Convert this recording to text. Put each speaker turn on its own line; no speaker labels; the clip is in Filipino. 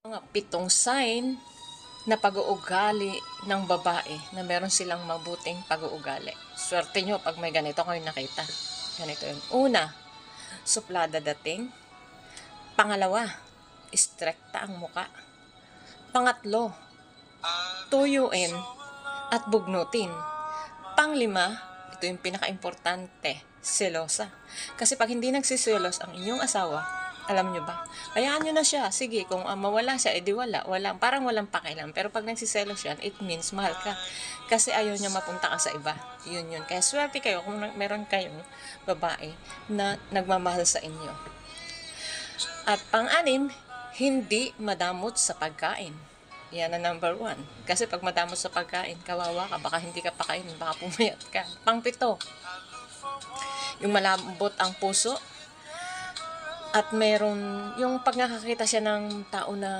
Mga 7 sign na pag-uugali ng babae na meron silang mabuting pag-uugali. Swerte nyo pag may ganito kayo nakita. Ganito yun. Una, suplada dating. Pangalawa, istrekta ang muka. Pangatlo, tuyuin at bugnutin. Panglima, ito yung pinaka-importante, selosa. Kasi pag hindi nagsiselos ang inyong asawa, alam nyo ba? Hayaan nyo na siya. Sige, kung mawala siya, edi wala. Parang walang pakialam. Pero pag nagsiselos yan, it means mahal ka. Kasi ayaw niya mapunta ka sa iba. Yun. Kaya swerte kayo kung meron kayong babae na nagmamahal sa inyo. At pang-anim, hindi madamot sa pagkain. Yan ang number 1. Kasi pag madamot sa pagkain, kawawa ka, baka hindi ka pakainin, baka pumayat ka. Pang-7, yung malambot ang puso. At meron, yung pag nakakita siya ng tao na